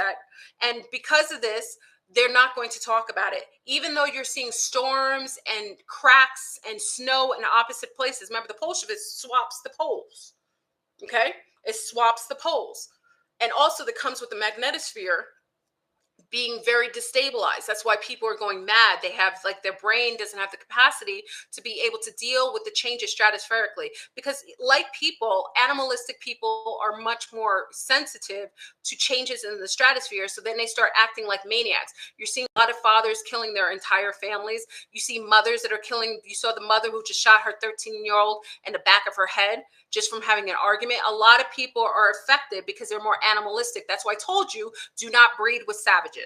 that. And because of this, they're not going to talk about it. Even though you're seeing storms and cracks and snow in opposite places. Remember, the pole shift swaps the poles. Okay? It swaps the poles. And also that comes with the magnetosphere being very destabilized. That's why people are going mad. They have, like, their brain doesn't have the capacity to be able to deal with the changes stratospherically, because like people, animalistic people are much more sensitive to changes in the stratosphere. So then they start acting like maniacs. You're seeing a lot of fathers killing their entire families. You see mothers that are killing. You saw the mother who just shot her 13-year-old in the back of her head just from having an argument. A lot of people are affected because they're more animalistic. That's why I told you, do not breed with savages.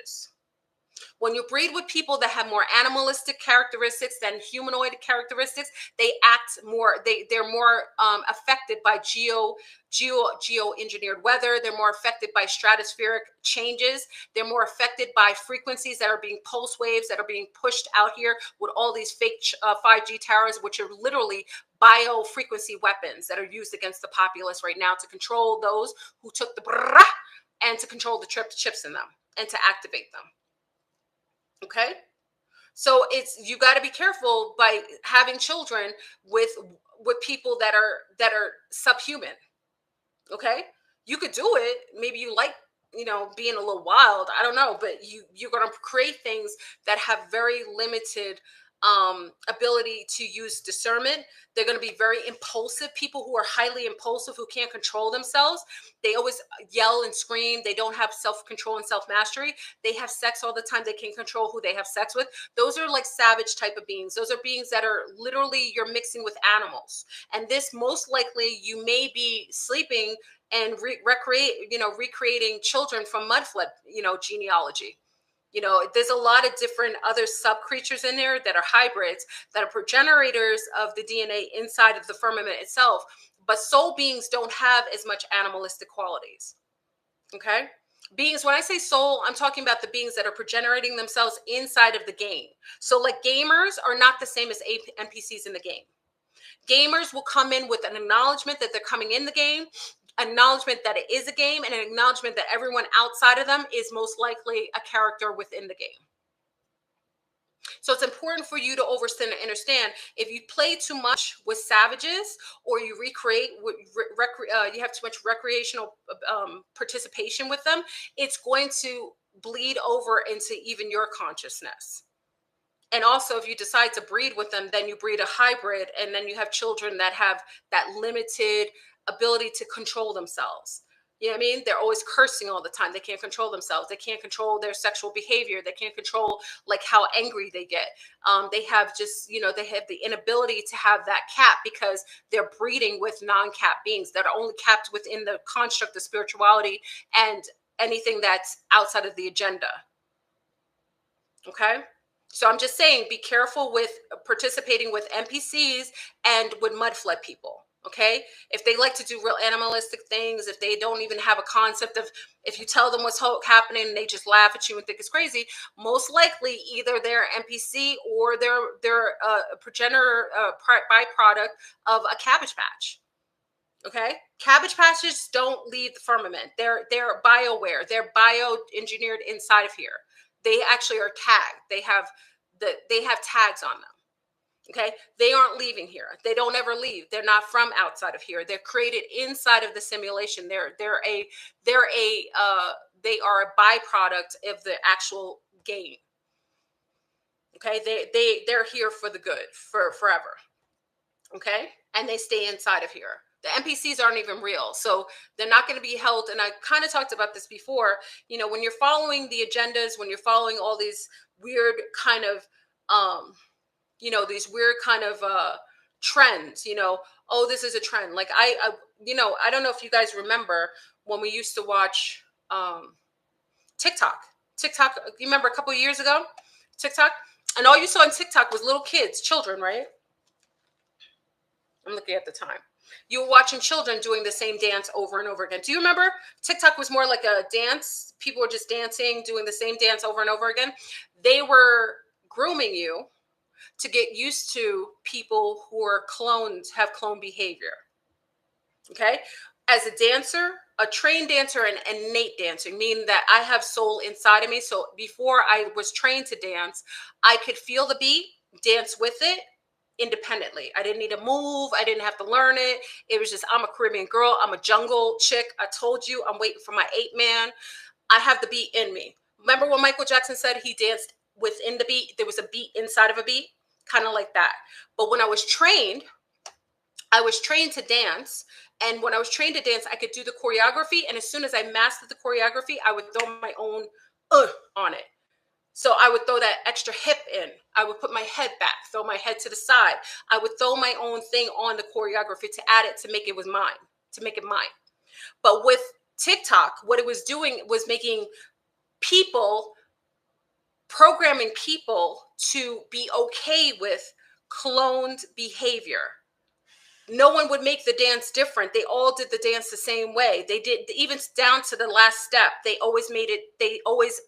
When you breed with people that have more animalistic characteristics than humanoid characteristics, they act more, they're more affected by geo-engineered weather. They're more affected by stratospheric changes. They're more affected by frequencies that are being pulse waves that are being pushed out here with all these fake 5G towers, which are literally bio-frequency weapons that are used against the populace right now to control those who took the brrrah and to control the chips in them and to activate them. Okay, so you got to be careful by having children with people that are subhuman. Okay, you could do it. Maybe you like, being a little wild. I don't know, but you're going to create things that have very limited ability to use discernment. They're going to be very impulsive. People who are highly impulsive, who can't control themselves, they always yell and scream. They don't have self-control and self-mastery. They have sex all the time. They can't control who they have sex with. Those are like savage type of beings. Those are beings that are literally, you're mixing with animals. And this, most likely, you may be sleeping and recreating children from mud flood, genealogy. There's a lot of different other sub creatures in there that are hybrids, that are progenitors of the DNA inside of the firmament itself. But soul beings don't have as much animalistic qualities. Okay? Beings, when I say soul, I'm talking about the beings that are progenerating themselves inside of the game. So like gamers are not the same as NPCs in the game. Gamers will come in with an acknowledgement that they're coming in the game, acknowledgement that it is a game, and an acknowledgement that everyone outside of them is most likely a character within the game. So it's important for you to understand, if you play too much with savages, or you you have too much recreational participation with them, it's going to bleed over into even your consciousness. And also, if you decide to breed with them, then you breed a hybrid, and then you have children that have that limited ability to control themselves. You know what I mean? They're always cursing all the time. They can't control themselves. They can't control their sexual behavior. They can't control like how angry they get. They have just, they have the inability to have that cap because they're breeding with non-cap beings that are only capped within the construct of spirituality and anything that's outside of the agenda. Okay? So I'm just saying, be careful with participating with NPCs and with mud flood people. Okay, if they like to do real animalistic things, if they don't even have a concept of, if you tell them what's happening and they just laugh at you and think it's crazy, most likely either they're NPC or they're a progenitor byproduct of a cabbage patch. Okay, cabbage patches don't leave the firmament. They're BioWare. They're bioengineered inside of here. They actually are tagged. They have tags on them. Okay, they aren't leaving here. They don't ever leave. They're not from outside of here. They're created inside of the simulation. They are a byproduct of the actual game. Okay, they're here for the good, for forever. Okay, and they stay inside of here. The NPCs aren't even real, so they're not going to be held. And I kind of talked about this before. When you're following the agendas, when you're following all these weird kind of these weird kind of trends, oh, this is a trend. Like I don't know if you guys remember when we used to watch TikTok. You remember a couple of years ago, TikTok? And all you saw on TikTok was little kids, children, right? I'm looking at the time. You were watching children doing the same dance over and over again. Do you remember? TikTok was more like a dance. People were just dancing, doing the same dance over and over again. They were grooming you to get used to people who are clones, have clone behavior. Okay? As a dancer, a trained dancer and an innate dancer, meaning that I have soul inside of me. So before I was trained to dance, I could feel the beat, dance with it independently. I didn't need to move. I didn't have to learn it. It was just, I'm a Caribbean girl. I'm a jungle chick. I told you, I'm waiting for my 8-man. I have the beat in me. Remember when Michael Jackson said he danced within the beat? There was a beat inside of a beat, kind of like that. But when I was trained to dance. And when I was trained to dance, I could do the choreography. And as soon as I mastered the choreography, I would throw my own on it. So I would throw that extra hip in. I would put my head back, throw my head to the side. I would throw my own thing on the choreography to add it, to make it was mine, to make it mine. But with TikTok, what it was doing was making people, programming people to be okay with cloned behavior. No one would make the dance different. They all did the dance the same way. They did, even down to the last step. They always made it, they always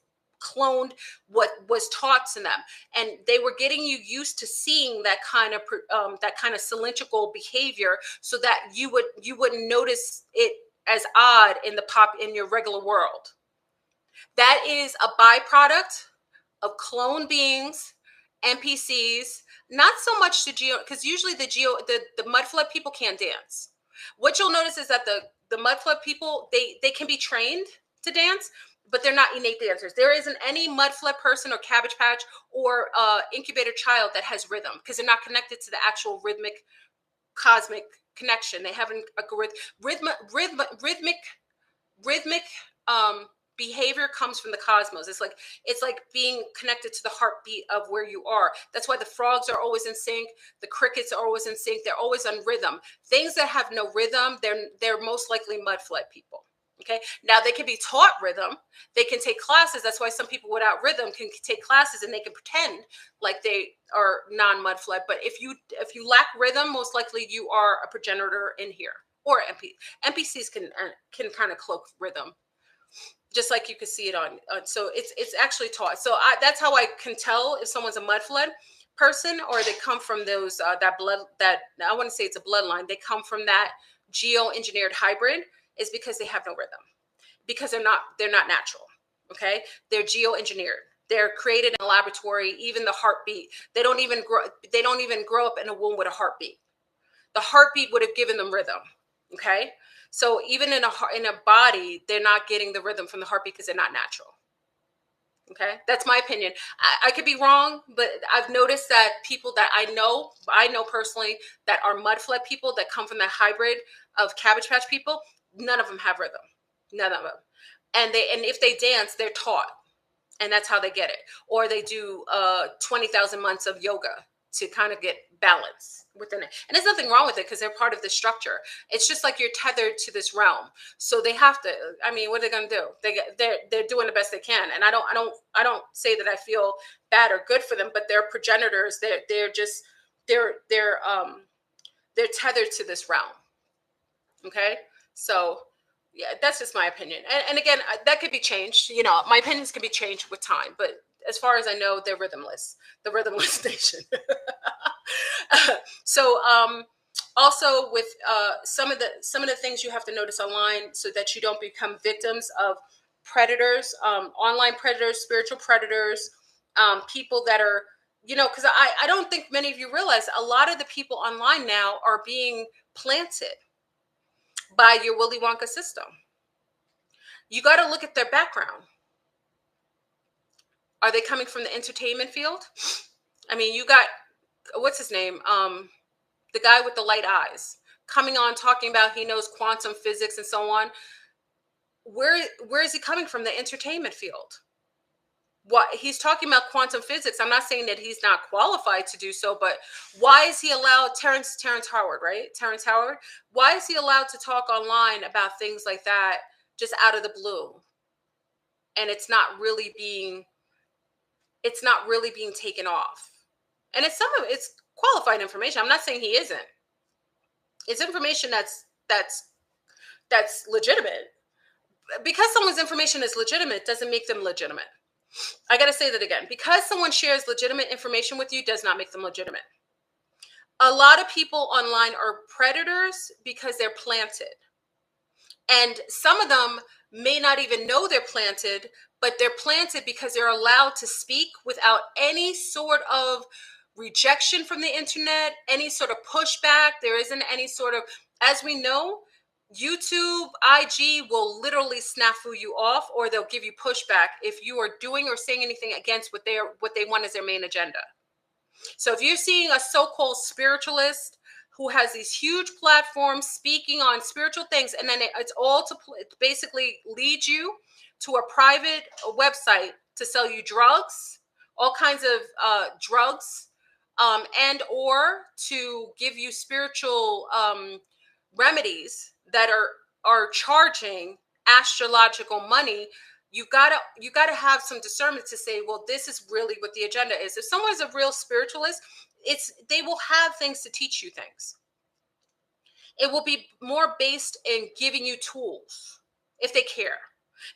cloned what was taught to them, and they were getting you used to seeing that kind of cylindrical behavior, so that you wouldn't notice it as odd in your regular world. That is a byproduct of clone beings, NPCs. Not so much the geo, because usually the mud flood people can't dance. What you'll notice is that the mud flood people, they can be trained to dance, but they're not innate dancers. There isn't any mud flood person or Cabbage Patch or incubator child that has rhythm, because they're not connected to the actual rhythmic cosmic connection. They haven't a rhythmic behavior comes from the cosmos. It's like being connected to the heartbeat of where you are. That's why the frogs are always in sync. The crickets are always in sync. They're always on rhythm. Things that have no rhythm, they're most likely mud flood people. Okay. Now they can be taught rhythm. They can take classes. That's why some people without rhythm can take classes and they can pretend like they are non-mud flood. But if you lack rhythm, most likely you are a progenitor in here, or NPCs can kind of cloak rhythm, just like you could see it on. So it's actually taught. So that's how I can tell if someone's a mud flood person, or they come from those that blood, that I wouldn't say it's a bloodline. They come from that geo-engineered hybrid, is because they have no rhythm, because they're not natural. Okay, they're geo-engineered. They're created in a laboratory. Even the heartbeat, they don't even grow up in a womb with a heartbeat. The heartbeat would have given them rhythm. Okay, so even in a body, they're not getting the rhythm from the heartbeat because they're not natural. Okay, that's my opinion. I could be wrong, but I've noticed that people that I know personally that are mud flood people that come from that hybrid of Cabbage Patch people, none of them have rhythm. None of them. And if they dance, they're taught, and that's how they get it. Or they do 20,000 months of yoga to kind of get balance within it. And there's nothing wrong with it, because they're part of the structure. It's just like you're tethered to this realm. So they have to, I mean, what are they going to do? They're doing the best they can. And I don't say that I feel bad or good for them, but they're progenitors. They're tethered to this realm. Okay. So yeah, that's just my opinion. And again, that could be changed. You know, my opinions can be changed with time, but as far as I know, they're rhythmless, the rhythmless nation. So also with some of the things you have to notice online, so that you don't become victims of predators, online predators, spiritual predators, people that are, you know, because I don't think many of you realize a lot of the people online now are being planted by your Willy Wonka system. You got to look at their background. Are they coming from the entertainment field? I mean, you got, what's his name? The guy with the light eyes coming on talking about he knows quantum physics and so on. Where is he coming from? The entertainment field. What he's talking about quantum physics. I'm not saying that he's not qualified to do so, but why is he allowed, Terrence Howard, right? Terrence Howard. Why is he allowed to talk online about things like that just out of the blue? And it's not really being taken off. And it's qualified information. I'm not saying he isn't. It's information that's legitimate. Because someone's information is legitimate doesn't make them legitimate. I got to say that again. Because someone shares legitimate information with you does not make them legitimate. A lot of people online are predators because they're planted. And some of them may not even know they're planted, but they're planted because they're allowed to speak without any sort of rejection from the internet, any sort of pushback. There isn't any sort of, as we know, YouTube, IG will literally snafu you off, or they'll give you pushback if you are doing or saying anything against what they want as their main agenda. So if you're seeing a so-called spiritualist who has these huge platforms speaking on spiritual things, and then it's all to basically lead you to a private website to sell you drugs, all kinds of drugs, and or to give you spiritual remedies that are charging astrological money, you gotta have some discernment to say, well, this is really what the agenda is. If someone's a real spiritualist, they will have things to teach you things. It will be more based in giving you tools if they care.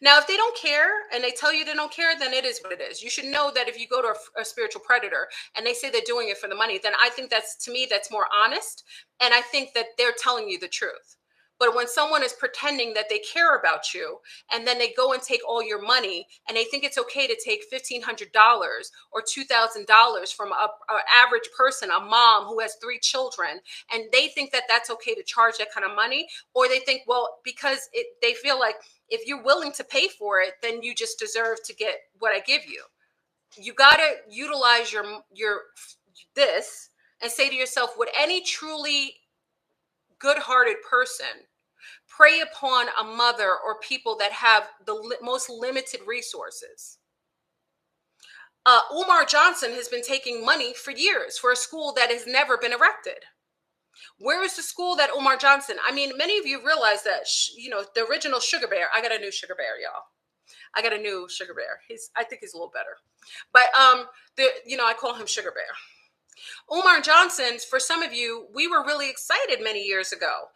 Now, if they don't care and they tell you they don't care, then it is what it is. You should know that if you go to a spiritual predator and they say they're doing it for the money, then I think to me, that's more honest. And I think that they're telling you the truth. But when someone is pretending that they care about you and then they go and take all your money and they think it's okay to take $1,500 or $2,000 from an average person, a mom who has 3 children, and they think that that's okay to charge that kind of money, or they think, well, because they feel like if you're willing to pay for it, then you just deserve to get what I give you. You got to utilize your this and say to yourself, would any truly good-hearted person prey upon a mother or people that have the most limited resources? Umar Johnson has been taking money for years for a school that has never been erected. Where is the school that Umar Johnson? I mean, many of you realize that, the original Sugar Bear. I got a new Sugar Bear, y'all. I got a new Sugar Bear. I think he's a little better. But, I call him Sugar Bear. Umar Johnson, for some of you, we were really excited many years ago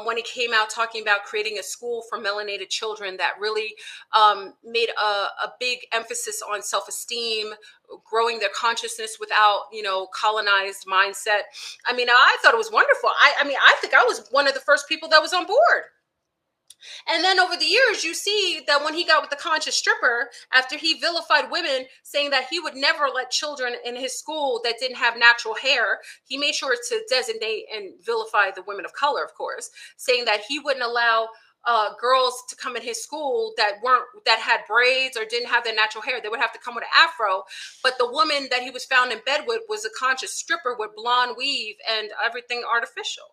when he came out talking about creating a school for melanated children that really made a big emphasis on self-esteem, growing their consciousness without, colonized mindset. I mean, I thought it was wonderful. I think I was one of the first people that was on board. And then over the years, you see that when he got with the conscious stripper, after he vilified women, saying that he would never let children in his school that didn't have natural hair, he made sure to designate and vilify the women of color, of course, saying that he wouldn't allow girls to come in his school that had braids or didn't have their natural hair. They would have to come with an afro. But the woman that he was found in bed with was a conscious stripper with blonde weave and everything artificial.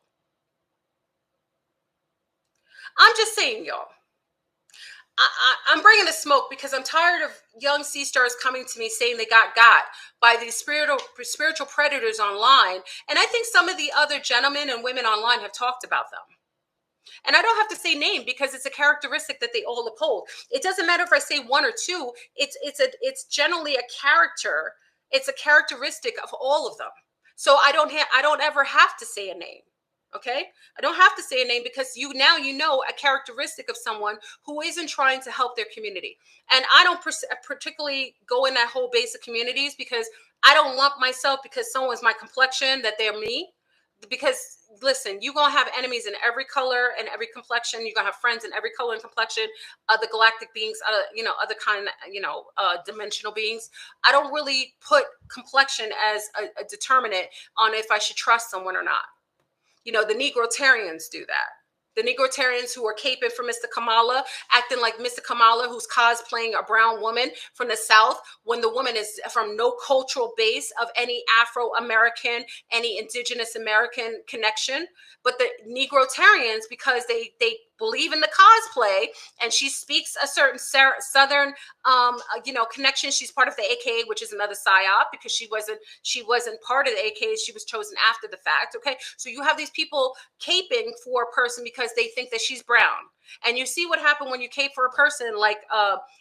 I'm just saying, y'all. I'm bringing the smoke because I'm tired of young sea stars coming to me saying they got by these spiritual predators online. And I think some of the other gentlemen and women online have talked about them. And I don't have to say name because it's a characteristic that they all uphold. It doesn't matter if I say one or two. It's generally a character. It's a characteristic of all of them. So I don't ever have to say a name. Okay, I don't have to say a name because you know a characteristic of someone who isn't trying to help their community. And I don't particularly go in that whole base of communities because I don't lump myself because someone's my complexion that they're me. Because listen, you're gonna have enemies in every color and every complexion. You're gonna have friends in every color and complexion. Other galactic beings, other kind of dimensional beings. I don't really put complexion as a determinant on if I should trust someone or not. The Negrotarians do that. The Negrotarians who are caping for Mr. Kamala, acting like Mr. Kamala, who's cosplaying a brown woman from the South, when the woman is from no cultural base of any Afro-American, any indigenous American connection. But the Negrotarians, because they believe in the cosplay, and she speaks a certain Southern, connection. She's part of the AKA, which is another psyop because she wasn't part of the AKA. She was chosen after the fact. Okay, so you have these people caping for a person because they think that she's brown, and you see what happened when you cape for a person like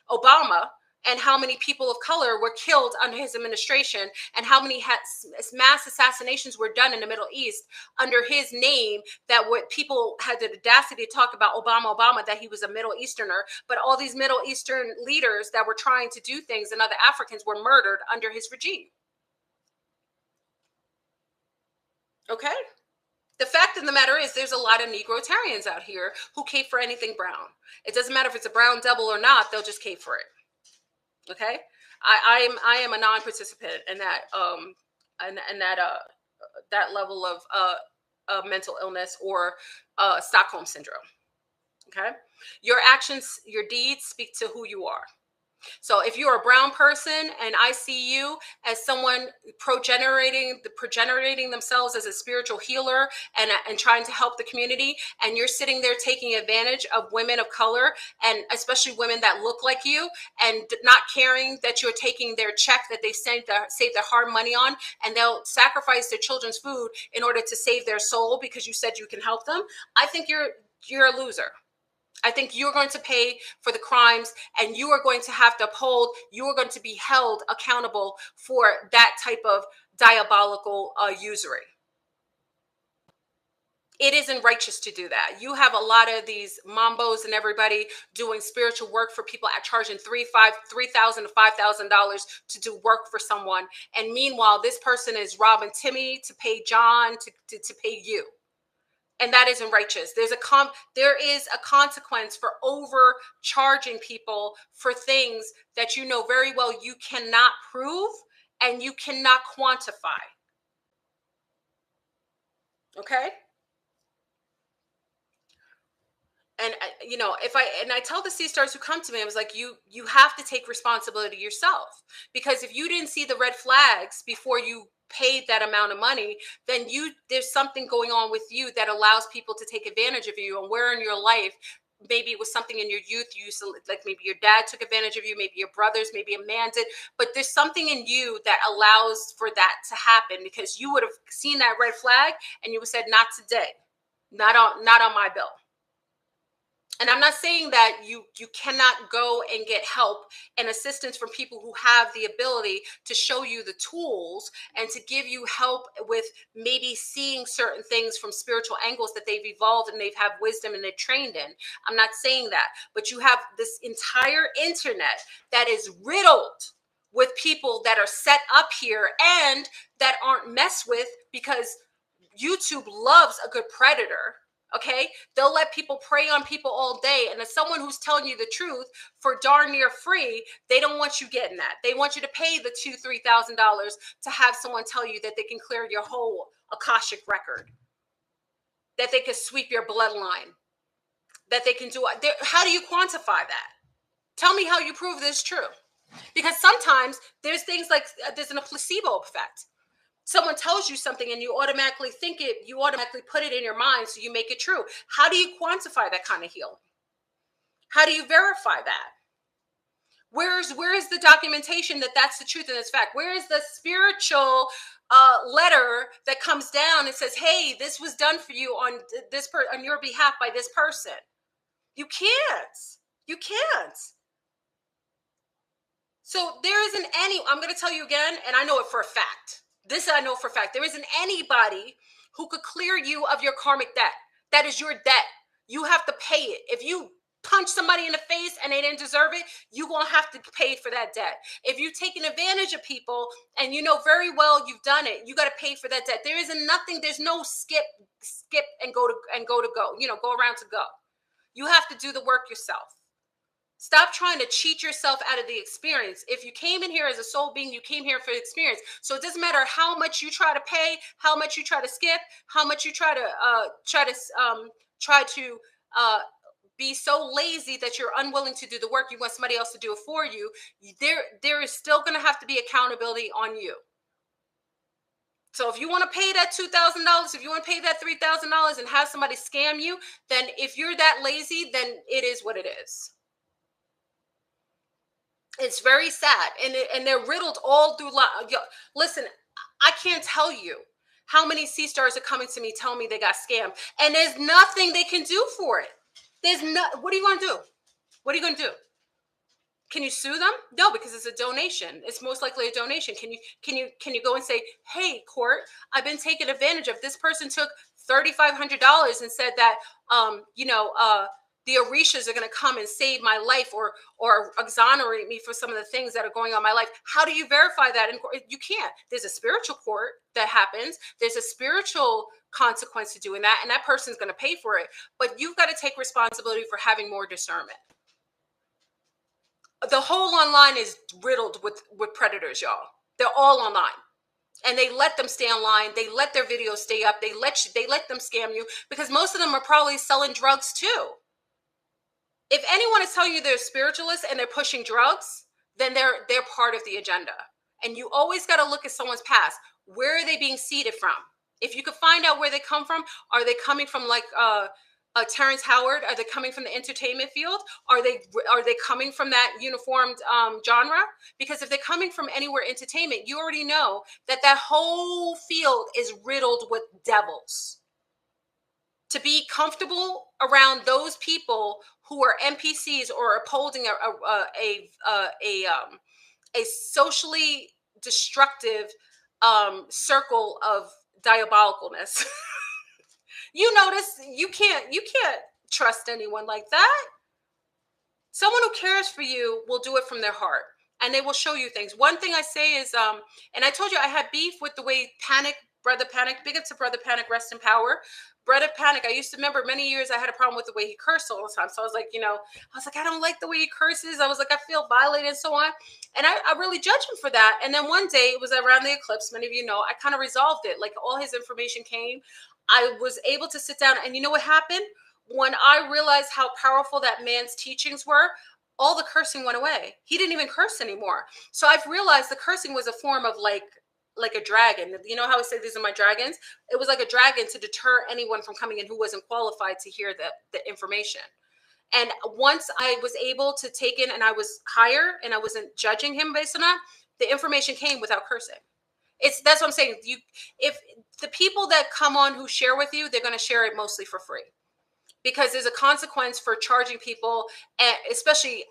Obama. And how many people of color were killed under his administration, and how many mass assassinations were done in the Middle East under his name, that what people had the audacity to talk about Obama, that he was a Middle Easterner. But all these Middle Eastern leaders that were trying to do things and other Africans were murdered under his regime. Okay? The fact of the matter is there's a lot of Negrotarians out here who cape for anything brown. It doesn't matter if it's a brown double or not, they'll just cape for it. Okay? I am a non-participant in that and that level of mental illness or Stockholm syndrome. Okay? Your actions, your deeds speak to who you are. So if you're a brown person and I see you as someone progenerating themselves as a spiritual healer and trying to help the community, and you're sitting there taking advantage of women of color and especially women that look like you and not caring that you're taking their check that they save their hard money on, and they'll sacrifice their children's food in order to save their soul because you said you can help them, I think you're a loser. I think you're going to pay for the crimes and you are going to have to uphold, you are going to be held accountable for that type of diabolical usury. It isn't righteous to do that. You have a lot of these mambos and everybody doing spiritual work for people at charging $3,000 to $5,000 to do work for someone. And meanwhile, this person is robbing Timmy to pay John to pay you. And that isn't righteous. There is a consequence for overcharging people for things that you know very well you cannot prove and you cannot quantify. Okay? And I tell the C-stars who come to me, I was like, you have to take responsibility yourself, because if you didn't see the red flags before you paid that amount of money, then there's something going on with you that allows people to take advantage of you. And where in your life, maybe it was something in your youth, you used to, like maybe your dad took advantage of you, maybe your brothers, maybe a man did, but there's something in you that allows for that to happen, because you would have seen that red flag and you would have said, not today, not on my bill. And I'm not saying that you cannot go and get help and assistance from people who have the ability to show you the tools and to give you help with maybe seeing certain things from spiritual angles that they've evolved and they've had wisdom and they're trained in. I'm not saying that, but you have this entire internet that is riddled with people that are set up here and that aren't messed with, because YouTube loves a good predator. Okay, they'll let people prey on people all day. And as someone who's telling you the truth for darn near free, they don't want you getting that. They want you to pay the $2,000 to $3,000 to have someone tell you that they can clear your whole Akashic record, that they can sweep your bloodline, that they can do. How do you quantify that? Tell me how you prove this true. Because sometimes there's things like there's a placebo effect. Someone tells you something and you automatically think it, you automatically put it in your mind, so you make it true. How do you quantify that kind of healing? How do you verify that? Where is the documentation that that's the truth and it's fact? Where is the spiritual letter that comes down and says, hey, this was done for you on on your behalf by this person? You can't. You can't. So there isn't any, I'm going to tell you again, and I know it for a fact. This I know for a fact. There isn't anybody who could clear you of your karmic debt. That is your debt. You have to pay it. If you punch somebody in the face and they didn't deserve it, you're going to have to pay for that debt. If you've taken advantage of people and you know very well you've done it, you got to pay for that debt. There isn't nothing, there's no skip and go, go around to go. You have to do the work yourself. Stop trying to cheat yourself out of the experience. If you came in here as a soul being, you came here for the experience. So it doesn't matter how much you try to pay, how much you try to skip, how much you try to be so lazy that you're unwilling to do the work. You want somebody else to do it for you. There is still going to have to be accountability on you. So if you want to pay that $2,000, if you want to pay that $3,000 and have somebody scam you, then if you're that lazy, then it is what it is. It's very sad, and they're riddled all through life. Listen, I can't tell you how many C-stars are coming to me telling me they got scammed, and there's nothing they can do for it. What are you going to do? What are you going to do? Can you sue them? No, because it's a donation. It's most likely a donation. Can you go and say, hey, court, I've been taken advantage of. This person took $3,500 and said that, the Orishas are going to come and save my life or exonerate me for some of the things that are going on in my life. How do you verify that? You can't. There's a spiritual court that happens. There's a spiritual consequence to doing that, and that person's going to pay for it. But you've got to take responsibility for having more discernment. The whole online is riddled with predators, y'all. They're all online, and they let them stay online. They let their videos stay up. They let them scam you, because most of them are probably selling drugs too. If anyone is telling you they're spiritualists and they're pushing drugs, then they're part of the agenda. And you always got to look at someone's past. Where are they being seeded from? If you could find out where they come from, are they coming from like Terrence Howard? Are they coming from the entertainment field? Are they coming from that uniformed genre? Because if they're coming from anywhere entertainment, you already know that that whole field is riddled with devils. To be comfortable around those people who are NPCs or upholding a socially destructive circle of diabolicalness. You notice you can't trust anyone like that. Someone who cares for you will do it from their heart, and they will show you things. One thing I say is, and I told you I had beef with the way Brother Panic, big up to Brother Panic, rest in power. Brother Panic, I used to remember many years I had a problem with the way he cursed all the time. So I was like, I don't like the way he curses. I was like, I feel violated and so on. And I really judged him for that. And then one day, it was around the eclipse, many of you know, I kind of resolved it. Like, all his information came. I was able to sit down, and you know what happened? When I realized how powerful that man's teachings were, all the cursing went away. He didn't even curse anymore. So I've realized the cursing was a form of like a dragon. You know how I say these are my dragons? It was like a dragon to deter anyone from coming in who wasn't qualified to hear the information. And once I was able to take in, and I was higher and I wasn't judging him based on that, the information came without cursing. That's what I'm saying. If the people that come on who share with you, they're going to share it mostly for free, because there's a consequence for charging people, and especially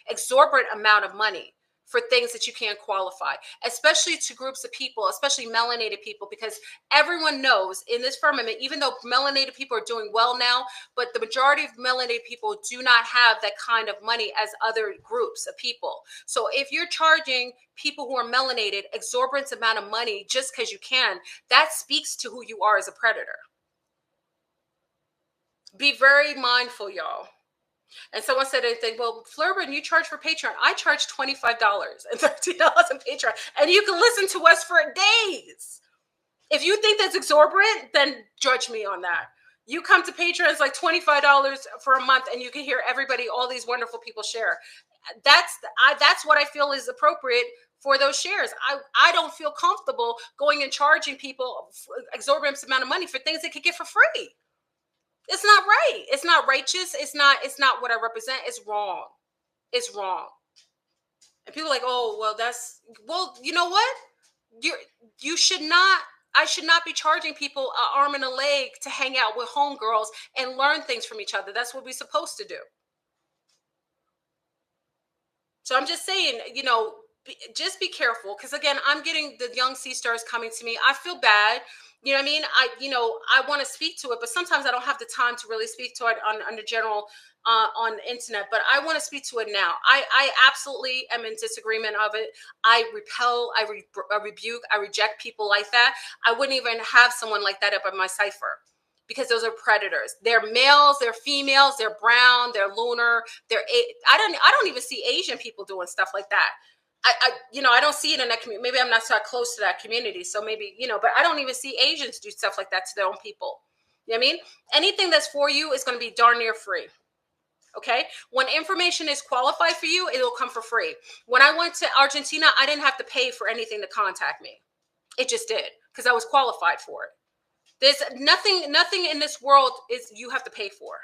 exorbitant amount of money for things that you can't qualify, especially to groups of people, especially melanated people, because everyone knows in this firmament, even though melanated people are doing well now, but the majority of melanated people do not have that kind of money as other groups of people. So if you're charging people who are melanated exorbitant amount of money just because you can, that speaks to who you are as a predator. Be very mindful, y'all. And someone said anything, well, Fleur, when you charge for Patreon, I charge $25 and $13 on Patreon, and you can listen to us for days. If you think that's exorbitant, then judge me on that. You come to Patreon, it's like $25 for a month, and you can hear everybody, all these wonderful people share. That's what I feel is appropriate for those shares. I don't feel comfortable going and charging people exorbitant amount of money for things they could get for free. It's not right. It's not righteous. It's not what I represent. It's wrong. It's wrong. And people are like, oh, well, you know what? You should not, I should not be charging people an arm and a leg to hang out with homegirls and learn things from each other. That's what we're supposed to do. So I'm just saying, just be careful. Because again, I'm getting the young sea stars coming to me. I feel bad. You know what I mean? I want to speak to it, but sometimes I don't have the time to really speak to it on the general, on the internet, but I want to speak to it now. I absolutely am in disagreement of it. I repel, I rebuke, I reject people like that. I wouldn't even have someone like that up in my cipher, because those are predators. They're males, they're females, they're brown, they're lunar, I don't even see Asian people doing stuff like that. I don't see it in that community. Maybe I'm not so close to that community. So maybe, but I don't even see Asians do stuff like that to their own people. You know what I mean? Anything that's for you is going to be darn near free. Okay. When information is qualified for you, it'll come for free. When I went to Argentina, I didn't have to pay for anything to contact me. It just did, because I was qualified for it. There's nothing in this world is you have to pay for.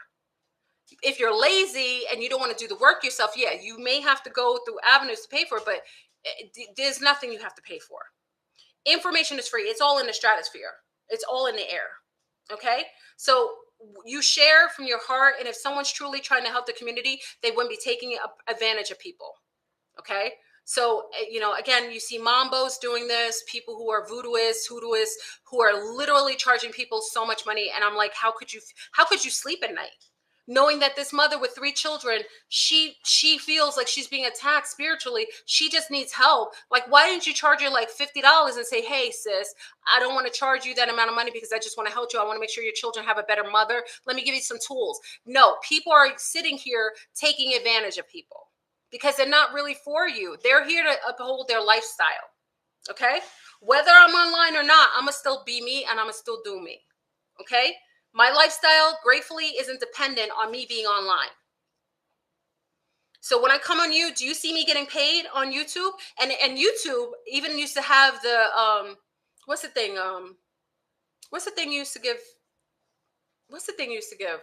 If you're lazy and you don't want to do the work yourself, yeah, you may have to go through avenues to pay for it, but there's nothing you have to pay for. Information is free. It's all in the stratosphere. It's all in the air. Okay? So you share from your heart, and if someone's truly trying to help the community, they wouldn't be taking advantage of people. Okay? So, again, you see Mambos doing this, people who are voodooists, who are literally charging people so much money. And I'm like, how could you sleep at night? knowing that this mother with 3 children, she feels like she's being attacked spiritually. She just needs help. Like, why didn't you charge her like $50 and say, hey, sis, I don't want to charge you that amount of money because I just want to help you. I want to make sure your children have a better mother. Let me give you some tools. No, people are sitting here taking advantage of people because they're not really for you. They're here to uphold their lifestyle. Okay? Whether I'm online or not, I'm going to still be me and I'm going to still do me. Okay? My lifestyle, gratefully, isn't dependent on me being online. So when I come on you, do you see me getting paid on YouTube? And YouTube even used to have the, what's the thing? What's the thing you used to give? What's the thing you used to give?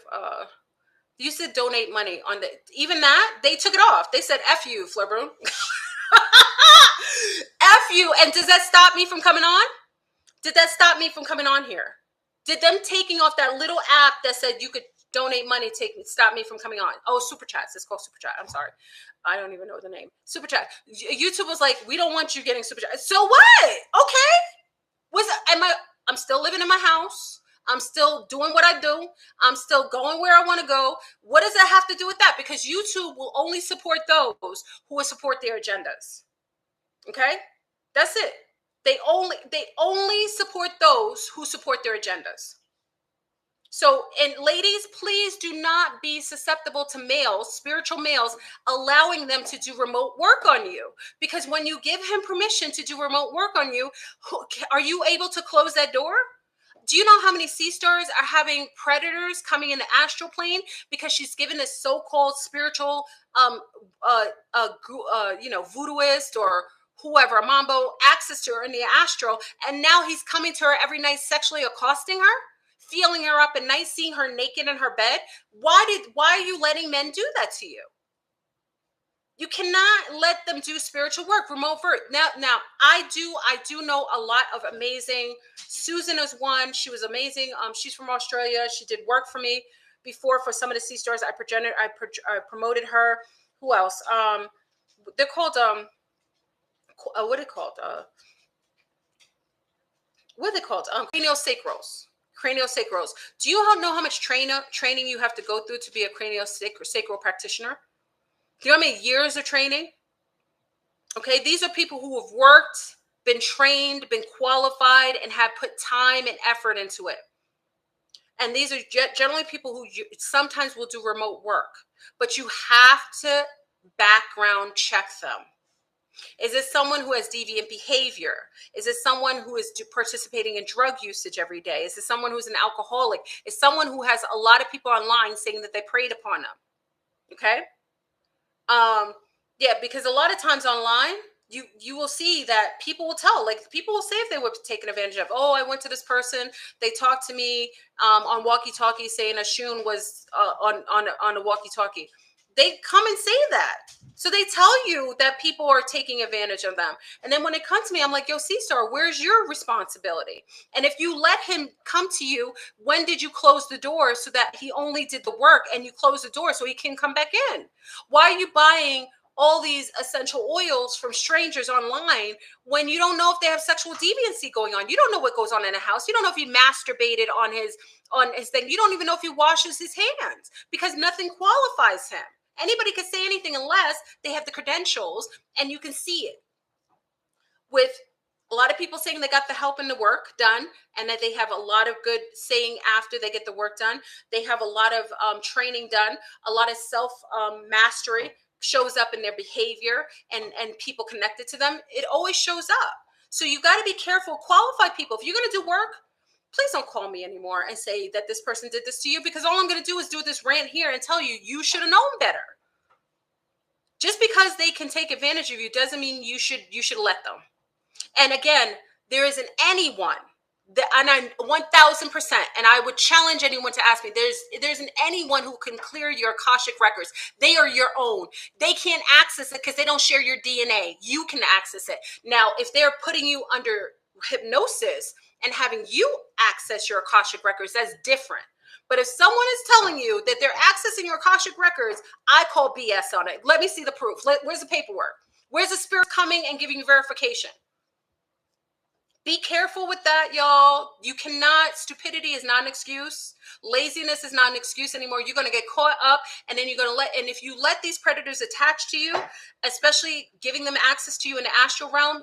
You used to donate money on the, even that, they took it off. They said, F you, Fleur Brun. F you. And does that stop me from coming on? Did that stop me from coming on here? Did them taking off that little app that said you could donate money stop me from coming on? Oh, Super Chats. It's called Super Chat. I'm sorry. I don't even know the name. Super Chat. YouTube was like, we don't want you getting Super Chat. So what? Okay. I'm still living in my house. I'm still doing what I do. I'm still going where I want to go. What does that have to do with that? Because YouTube will only support those who will support their agendas. Okay? That's it. They only support those who support their agendas. So, and ladies, please do not be susceptible to males, spiritual males, allowing them to do remote work on you. Because when you give him permission to do remote work on you, are you able to close that door? Do you know how many sea stars are having predators coming in the astral plane because she's given this so-called spiritual, voodooist or whoever, a mambo, access to her in the astral, and now he's coming to her every night, sexually accosting her, feeling her up at night, seeing her naked in her bed? Why are you letting men do that to you? You cannot let them do spiritual work, remote work. Now, I do know a lot of amazing. Susan is one. She was amazing. She's from Australia. She did work for me before for some of the sea stars. I promoted her. Who else? They're called what are they called? What are they called? Craniosacrals. Craniosacrals. Do you know how much training you have to go through to be a craniosacral practitioner? Do you know how many years of training? Okay, these are people who have worked, been trained, been qualified, and have put time and effort into it. And these are generally people who sometimes will do remote work, but you have to background check them. Is this someone who has deviant behavior? Is this someone who is participating in drug usage every day? Is this someone who's an alcoholic? Is someone who has a lot of people online saying that they preyed upon them? Okay. Yeah, because a lot of times online, you will see that people will tell, like people will say if they were taken advantage of. Oh, I went to this person. They talked to me on walkie-talkie saying a Shun was on a walkie-talkie. They come and say that. So they tell you that people are taking advantage of them. And then when it comes to me, I'm like, yo, C-Star, where's your responsibility? And if you let him come to you, when did you close the door so that he only did the work and you close the door so he can come back in? Why are you buying all these essential oils from strangers online when you don't know if they have sexual deviancy going on? You don't know what goes on in a house. You don't know if he masturbated on his thing. You don't even know if he washes his hands because nothing qualifies him. Anybody can say anything unless they have the credentials and you can see it. With a lot of people saying they got the help and the work done and that they have a lot of good saying after they get the work done. They have a lot of training done, a lot of self-mastery shows up in their behavior and people connected to them. It always shows up. So you got to be careful, qualify people. If you're going to do work, please don't call me anymore and say that this person did this to you, because all I'm going to do is do this rant here and tell you, you should have known better. Just because they can take advantage of you doesn't mean you should let them. And again, there isn't anyone that, and I 1000%, and I would challenge anyone to ask me, there isn't anyone who can clear your Akashic records. They are your own. They can't access it because they don't share your DNA. You can access it. Now, if they're putting you under hypnosis and having you access your Akashic records, that's different. But if someone is telling you that they're accessing your Akashic records, I call BS on it. Let me see the proof. Where's the paperwork? Where's the spirit coming and giving you verification? Be careful with that, y'all. You cannot, stupidity is not an excuse. Laziness is not an excuse anymore. You're going to get caught up, and then you're going to and if you let these predators attach to you, especially giving them access to you in the astral realm,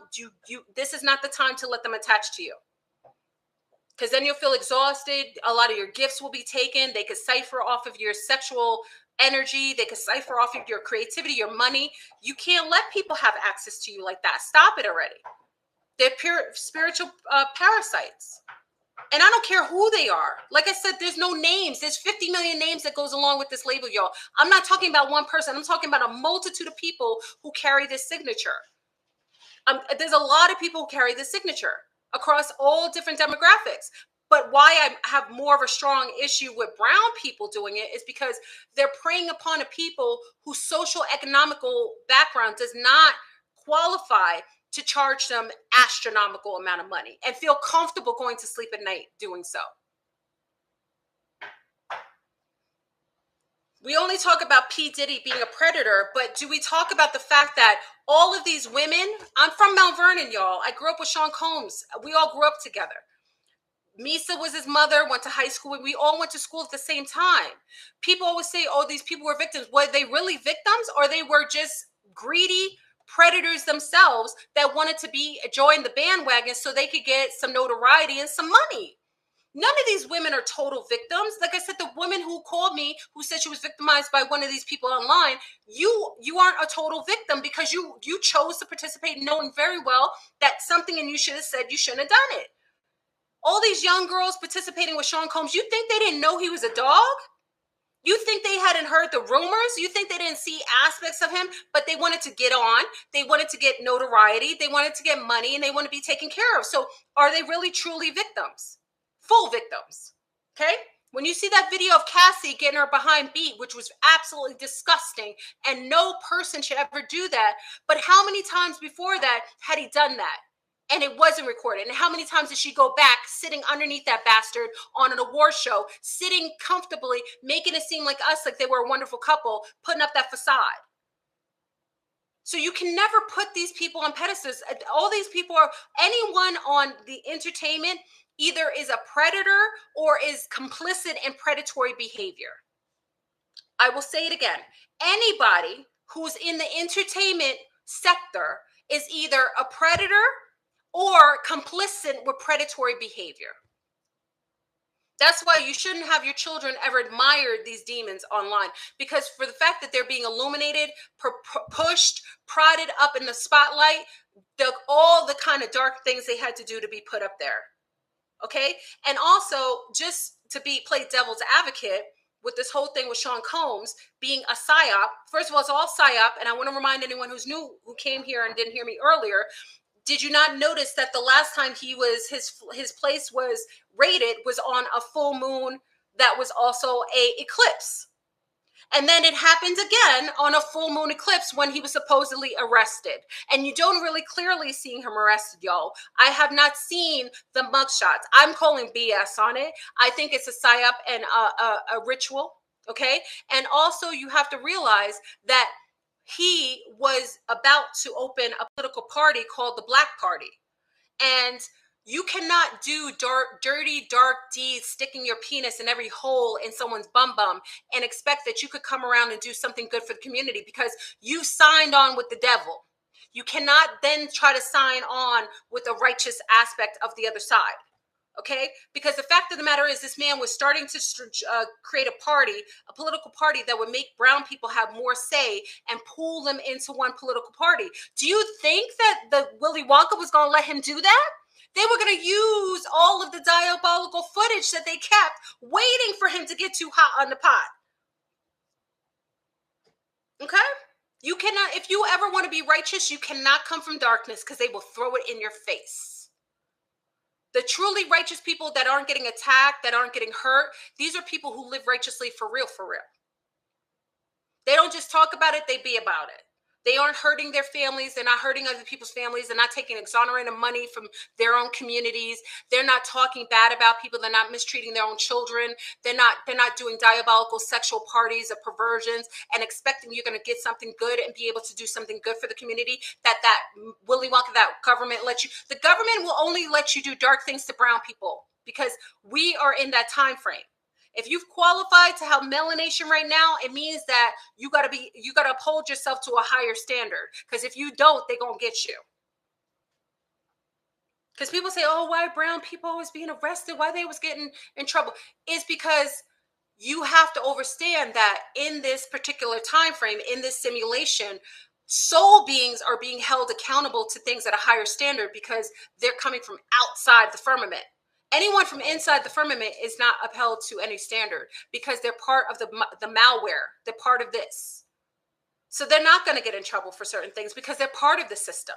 this is not the time to let them attach to you. Because then you'll feel exhausted. A lot of your gifts will be taken. They could cipher off of your sexual energy. They could cipher off of your creativity, your money. You can't let people have access to you like that. Stop it already. They're pure spiritual parasites. And I don't care who they are. Like I said, there's no names. There's 50 million names that goes along with this label, y'all. I'm not talking about one person. I'm talking about a multitude of people who carry this signature. There's a lot of people who carry this signature across all different demographics. But why I have more of a strong issue with brown people doing it is because they're preying upon a people whose social economical background does not qualify to charge them astronomical amount of money and feel comfortable going to sleep at night doing so. We only talk about P. Diddy being a predator, but do we talk about the fact that all of these women, I'm from Mount Vernon, y'all. I grew up with Sean Combs. We all grew up together. Misa was his mother, went to high school. We all went to school at the same time. People always say, oh, these people were victims. Were they really victims, or they were just greedy predators themselves that wanted to join the bandwagon so they could get some notoriety and some money? None of these women are total victims. Like I said, the woman who called me, who said she was victimized by one of these people online, you aren't a total victim because you chose to participate knowing very well that something in you should have said you shouldn't have done it. All these young girls participating with Sean Combs, you think they didn't know he was a dog? You think they hadn't heard the rumors? You think they didn't see aspects of him, but they wanted to get on. They wanted to get notoriety. They wanted to get money, and they want to be taken care of. So are they really truly victims? Full victims, okay? When you see that video of Cassie getting her behind beat, which was absolutely disgusting, and no person should ever do that, but how many times before that had he done that? And it wasn't recorded. And how many times did she go back sitting underneath that bastard on an award show, sitting comfortably, making it seem like us, like they were a wonderful couple, putting up that facade? So you can never put these people on pedestals. All these people are, anyone on the entertainment either is a predator or is complicit in predatory behavior. I will say it again. Anybody who's in the entertainment sector is either a predator or complicit with predatory behavior. That's why you shouldn't have your children ever admire these demons online, because for the fact that they're being illuminated, pushed, prodded up in the spotlight, all the kind of dark things they had to do to be put up there. Okay? And also, just to play devil's advocate with this whole thing with Sean Combs being a psyop. First of all, it's all psyop, and I want to remind anyone who's new, who came here and didn't hear me earlier. Did you not notice that the last time he was his place was raided was on a full moon that was also a eclipse? And then it happened again on a full moon eclipse when he was supposedly arrested. And you don't really clearly see him arrested, y'all. I have not seen the mugshots. I'm calling BS on it. I think it's a psyop and a ritual, okay? And also you have to realize that he was about to open a political party called the Black Party. And you cannot do dirty, dark deeds, sticking your penis in every hole in someone's bum and expect that you could come around and do something good for the community, because you signed on with the devil. You cannot then try to sign on with the righteous aspect of the other side. Okay, because the fact of the matter is, this man was starting to create a party, a political party that would make brown people have more say and pull them into one political party. Do you think that the Willy Wonka was going to let him do that? They were going to use all of the diabolical footage that they kept, waiting for him to get too hot on the pot. Okay? You cannot, if you ever want to be righteous, you cannot come from darkness, because they will throw it in your face. The truly righteous people that aren't getting attacked, that aren't getting hurt, these are people who live righteously for real, for real. They don't just talk about it, they be about it. They aren't hurting their families. They're not hurting other people's families. They're not taking exonerated money from their own communities. They're not talking bad about people. They're not mistreating their own children. They're not doing diabolical sexual parties or perversions and expecting you're going to get something good and be able to do something good for the community. That Willy Wonka, that government lets you. The government will only let you do dark things to brown people because we are in that time frame. If you've qualified to have melanation right now, it means that you got to uphold yourself to a higher standard. Because if you don't, they're going to get you. Because people say, oh, why brown people always being arrested? Why they was getting in trouble? It's because you have to understand that in this particular time frame, in this simulation, soul beings are being held accountable to things at a higher standard because they're coming from outside the firmament. Anyone from inside the firmament is not upheld to any standard because they're part of the malware. They're part of this. So they're not going to get in trouble for certain things because they're part of the system.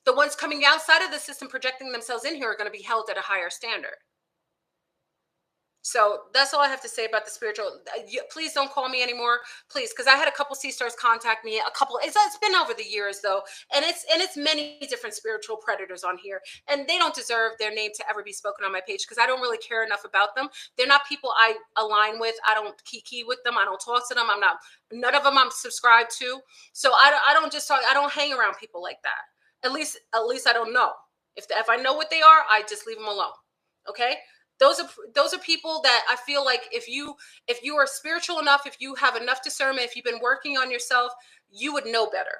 The ones coming outside of the system projecting themselves in here are going to be held at a higher standard. So that's all I have to say about the spiritual. Please don't call me anymore, please, because I had a couple sea stars contact me. It's been over the years though, and it's many different spiritual predators on here, and they don't deserve their name to ever be spoken on my page because I don't really care enough about them. They're not people I align with. I don't kiki with them. I don't talk to them. None of them I'm subscribed to. So I don't just talk. I don't hang around people like that. At least I don't know. If I know what they are, I just leave them alone. Okay. Those are people that I feel like if you are spiritual enough, if you have enough discernment, if you've been working on yourself, you would know better.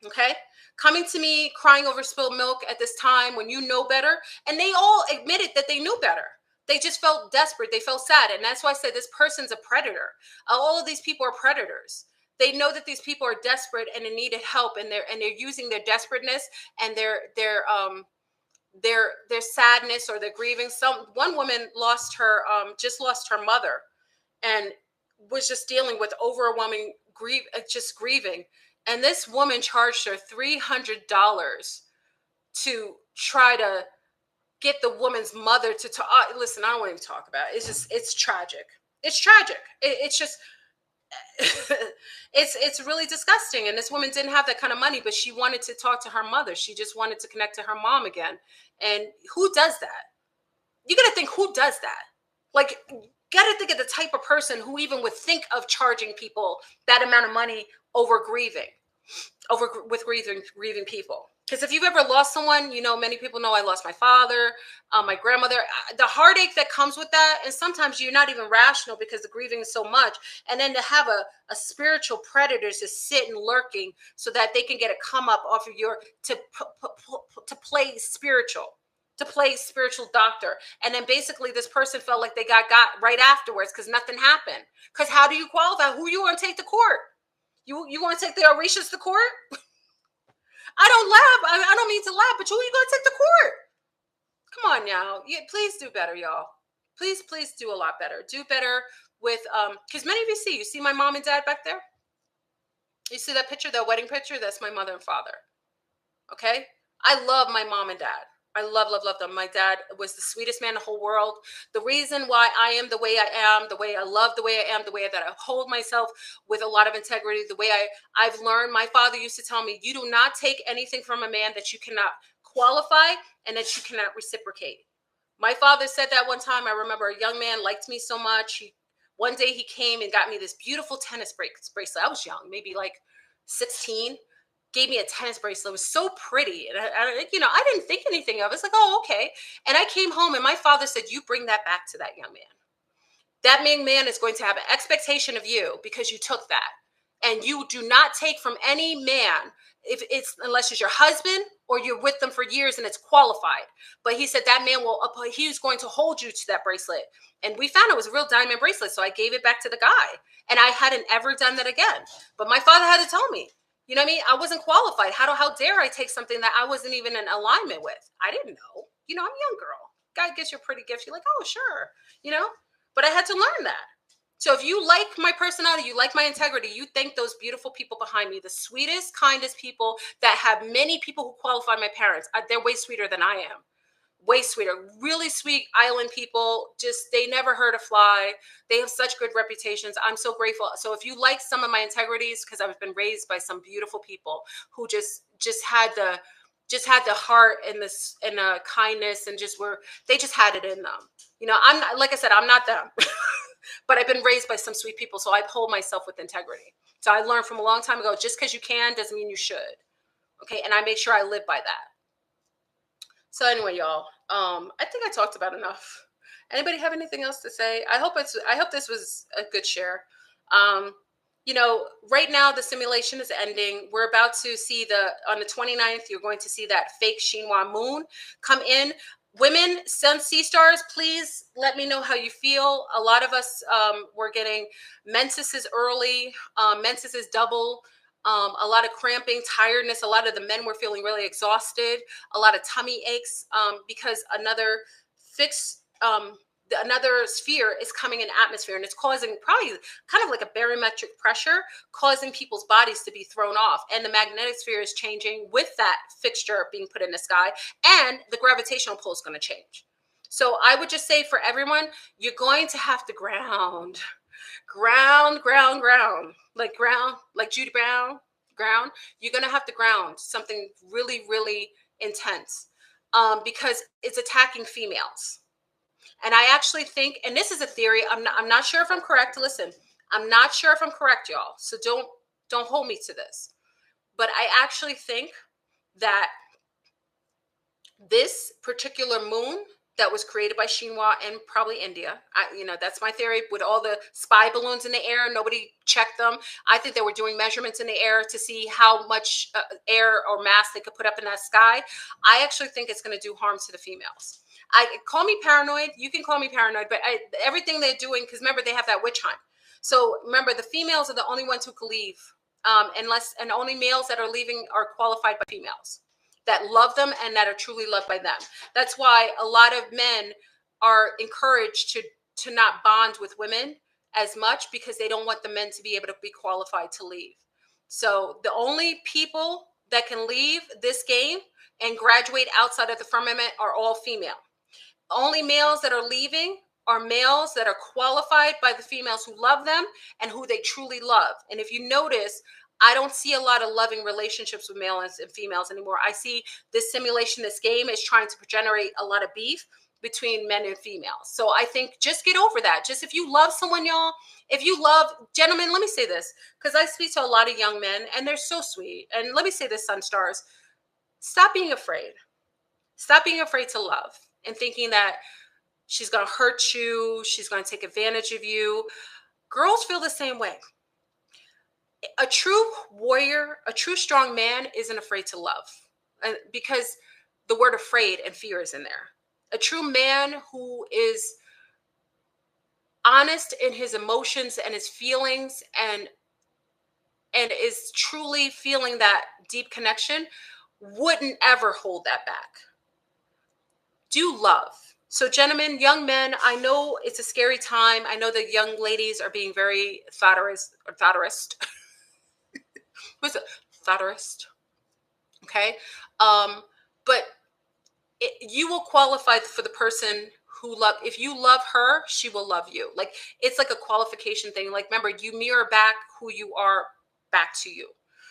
Okay? Coming to me crying over spilled milk at this time when you know better, and they all admitted that they knew better. They just felt desperate. They felt sad, and that's why I said this person's a predator. All of these people are predators. They know that these people are desperate and in need of help, and they're using their desperateness and their sadness or their grieving. One woman just lost her mother and was just dealing with overwhelming grief, just grieving. And this woman charged her $300 to try to get the woman's mother to talk. Listen, I don't want to talk about it. It's tragic. It's tragic. It's just it's really disgusting. And this woman didn't have that kind of money, but she wanted to talk to her mother. She just wanted to connect to her mom again. And who does that? You got to think, who does that? Like, got to think of the type of person who even would think of charging people that amount of money over grieving people. Because if you've ever lost someone, many people know I lost my father, my grandmother, the heartache that comes with that. And sometimes you're not even rational because the grieving is so much. And then to have a spiritual predator just sitting lurking so that they can get a come up off of to play spiritual doctor. And then basically this person felt like they got right afterwards because nothing happened. Because how do you qualify? Who you want to take to court? You want to take the Orishas to court? I don't laugh. I don't mean to laugh, but who are you going to take to court? Come on now. Please do better, y'all. Please do a lot better. Do better with, because many of you see my mom and dad back there? You see that picture, that wedding picture? That's my mother and father. Okay? I love my mom and dad. I love them. My dad was the sweetest man in the whole world. The reason why I am the way I am, the way I love the way I am, the way that I hold myself with a lot of integrity, the way I've learned. My father used to tell me, you do not take anything from a man that you cannot qualify and that you cannot reciprocate. My father said that one time. I remember a young man liked me so much. One day he came and got me this beautiful tennis bracelet. I was young, maybe like 16. Gave me a tennis bracelet. It was so pretty. And I didn't think anything of it. It's like, oh, okay. And I came home and my father said, you bring that back to that young man. That young man is going to have an expectation of you because you took that. And you do not take from any man unless it's your husband or you're with them for years and it's qualified. But he said that man he's going to hold you to that bracelet. And we found it was a real diamond bracelet. So I gave it back to the guy and I hadn't ever done that again. But my father had to tell me. You know what I mean? I wasn't qualified. How dare I take something that I wasn't even in alignment with? I didn't know. I'm a young girl. God gives you a pretty gift. You're like, oh, sure. But I had to learn that. So if you like my personality, you like my integrity, you thank those beautiful people behind me, the sweetest, kindest people that have many people who qualify my parents. They're way sweeter than I am. way sweeter, really sweet island people. Just, they never hurt a fly. They have such good reputations. I'm so grateful. So if you like some of my integrities, because I've been raised by some beautiful people who just had the heart and this and kindness, and they just had it in them. You know, I'm not, like I said, I'm not them, but I've been raised by some sweet people, so I hold myself with integrity. So I learned from a long time ago, just because you can doesn't mean you should. Okay, and I make sure I live by that. So anyway, y'all, I think I talked about enough. Anybody have anything else to say? I hope this was a good share. You know, right now the simulation is ending. We're about to see on the 29th, you're going to see that fake Chinois moon come in. Women, Sun Sea Stars, please let me know how you feel. A lot of us were getting menses early. Menses is double. A lot of cramping, tiredness. A lot of the men were feeling really exhausted. A lot of tummy aches because another sphere is coming in atmosphere, and it's causing probably kind of like a barometric pressure, causing people's bodies to be thrown off. And the magnetic sphere is changing with that fixture being put in the sky, and the gravitational pull is going to change. So I would just say for everyone, you're going to have to ground, like Judy Brown, ground. You're going to have to ground something really, really intense because it's attacking females. And I actually think, and this is a theory, I'm not sure if I'm correct. Listen, I'm not sure if I'm correct, y'all. So don't hold me to this. But I actually think that this particular moon that was created by Chinois and probably India, that's my theory, with all the spy balloons in the air, nobody checked them. I think they were doing measurements in the air to see how much air or mass they could put up in that sky. I actually think it's going to do harm to the females. Call me paranoid. You can call me paranoid, but everything they're doing, because remember, they have that witch hunt. So remember, the females are the only ones who can leave, and only males that are leaving are qualified by females that love them and that are truly loved by them. That's why a lot of men are encouraged to not bond with women as much, because they don't want the men to be able to be qualified to leave. So the only people that can leave this game and graduate outside of the firmament are all female. Only males that are leaving are males that are qualified by the females who love them and who they truly love. And if you notice, I don't see a lot of loving relationships with males and females anymore. I see this simulation, this game is trying to generate a lot of beef between men and females. So I think just get over that. Just if you love someone, y'all, gentlemen, let me say this, because I speak to a lot of young men and they're so sweet. And let me say this, Sun Stars, stop being afraid. Stop being afraid to love and thinking that she's going to hurt you. She's going to take advantage of you. Girls feel the same way. A true warrior, a true strong man isn't afraid to love, because the word afraid and fear is in there. A true man who is honest in his emotions and his feelings and is truly feeling that deep connection wouldn't ever hold that back. Do love. So gentlemen, young men, I know it's a scary time. I know the young ladies are being very thoughterist. What's it? Thoughterist. Okay. But you will qualify for the person if you love her, she will love you. Like, it's like a qualification thing. Like, remember, you mirror back who you are back to you.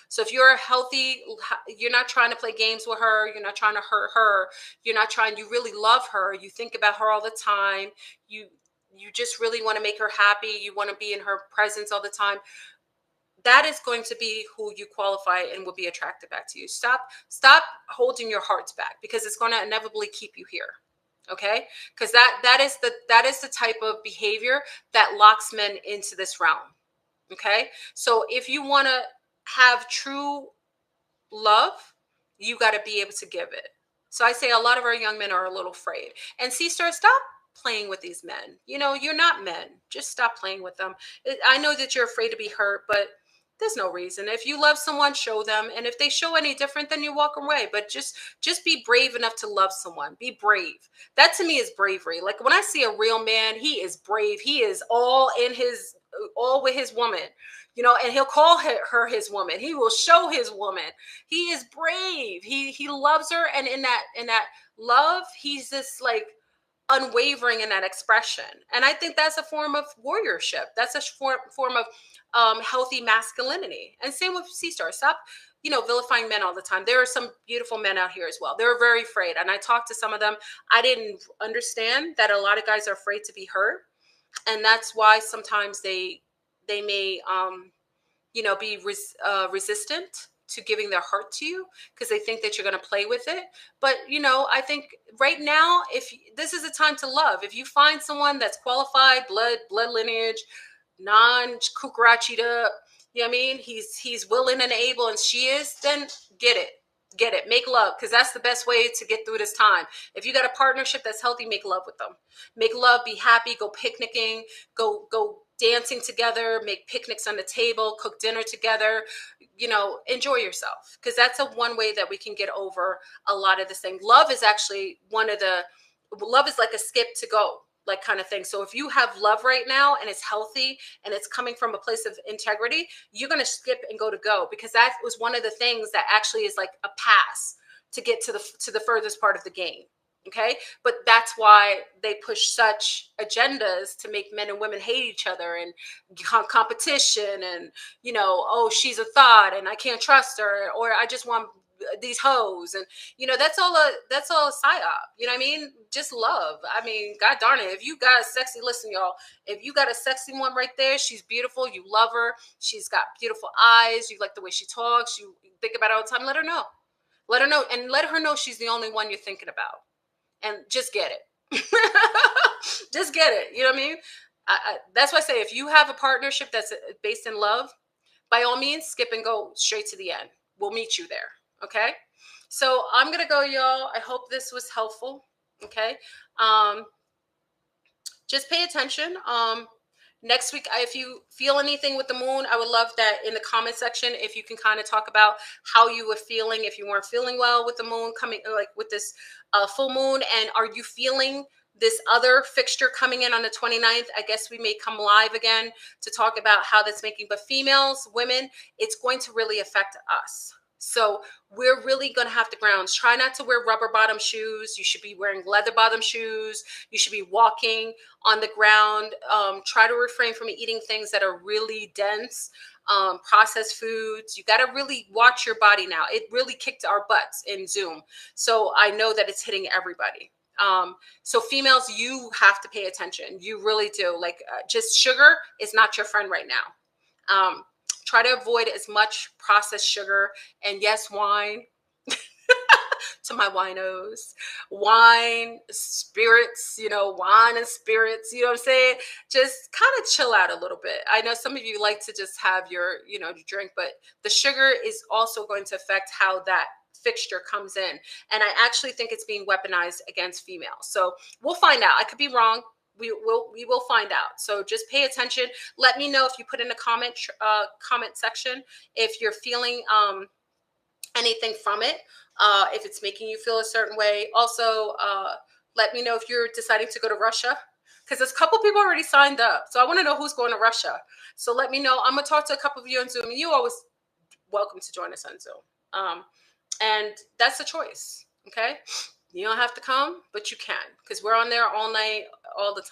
So if you're healthy, you're not trying to play games with her. You're not trying to hurt her. You really love her. You think about her all the time. You just really want to make her happy. You want to be in her presence all the time. That is going to be who you qualify and will be attracted back to you. Stop holding your hearts back, because it's going to inevitably keep you here. Okay? Because that is the type of behavior that locks men into this realm. Okay? So if you want to have true love, you got to be able to give it. So I say a lot of our young men are a little afraid. And Sea-Star, stop playing with these men. You're not men. Just stop playing with them. I know that you're afraid to be hurt, but there's no reason. If you love someone, show them. And if they show any different, then you walk away. But just be brave enough to love someone. Be brave. That to me is bravery. Like, when I see a real man, he is brave. He is all with his woman. you know, and he'll call her his woman. He will show his woman. He is brave. He loves her, and in that love, he's just like unwavering in that expression. And I think that's a form of warriorship. That's a form of healthy masculinity. And same with C-Star. Stop, you know, vilifying men all the time. There are some beautiful men out here as well. They're very afraid. And I talked to some of them. I didn't understand that a lot of guys are afraid to be hurt. And that's why sometimes they may, you know, be resistant to giving their heart to you because they think that you're going to play with it. But, you know, I think right now, if this is a time to love, if you find someone that's qualified, blood lineage, non-cucarachita, you know what I mean? He's willing and able, and she is, then get it, make love, because that's the best way to get through this time. If you got a partnership that's healthy, make love with them. Make love, be happy, go picnicking, go dancing together, make picnics on the table, cook dinner together, you know, enjoy yourself, because that's one way that we can get over a lot of this thing. Love is actually love is like a skip to go, like kind of thing. So if you have love right now and it's healthy and it's coming from a place of integrity, you're going to skip and go, because that was one of the things that actually is like a pass to get to the furthest part of the game. Okay. But that's why they push such agendas to make men and women hate each other, and competition, and, you know, oh, she's a thought and I can't trust her, or I just want these hoes. And, you know, that's all a psyop. You know what I mean? Just love. I mean, God darn it. If you got a sexy, listen, y'all, if you got a sexy one right there, she's beautiful. You love her. She's got beautiful eyes. You like the way she talks. You think about it all the time. Let her know. Let her know. And let her know she's the only one you're thinking about. And just get it. Just get it. You know what I mean? That's why I say, if you have a partnership that's based in love, by all means, skip and go straight to the end. We'll meet you there. Okay? So I'm going to go, y'all. I hope this was helpful. Okay? Just pay attention. Next week, if you feel anything with the moon, I would love that in the comment section. If you can kind of talk about how you were feeling, if you weren't feeling well with the moon coming, like with this full moon, and are you feeling this other fixture coming in on the 29th? I guess we may come live again to talk about how that's making, but females, women, it's going to really affect us. So we're really going to have to ground. Try not to wear rubber bottom shoes. You should be wearing leather bottom shoes. You should be walking on the ground. Try to refrain from eating things that are really dense, processed foods. You got to really watch your body now. It really kicked our butts in Zoom. So I know that it's hitting everybody. So females, you have to pay attention. You really do. Like just sugar is not your friend right now. Try to avoid as much processed sugar, and yes, wine. To my winos, wine, spirits, you know, wine and spirits, you know what I'm saying? Just kind of chill out a little bit. I know some of you like to just have your, you know, drink, but the sugar is also going to affect how that fixture comes in. And I actually think it's being weaponized against females. So we'll find out. I could be wrong. We will find out. So just pay attention. Let me know if you put in a comment section if you're feeling anything from it, if it's making you feel a certain way. Also, let me know if you're deciding to go to Russia, because there's a couple people already signed up. So I want to know who's going to Russia. So let me know. I'm going to talk to a couple of you on Zoom. You always welcome to join us on Zoom. And that's a choice. Okay. You don't have to come, but you can, because we're on there all night, all the time.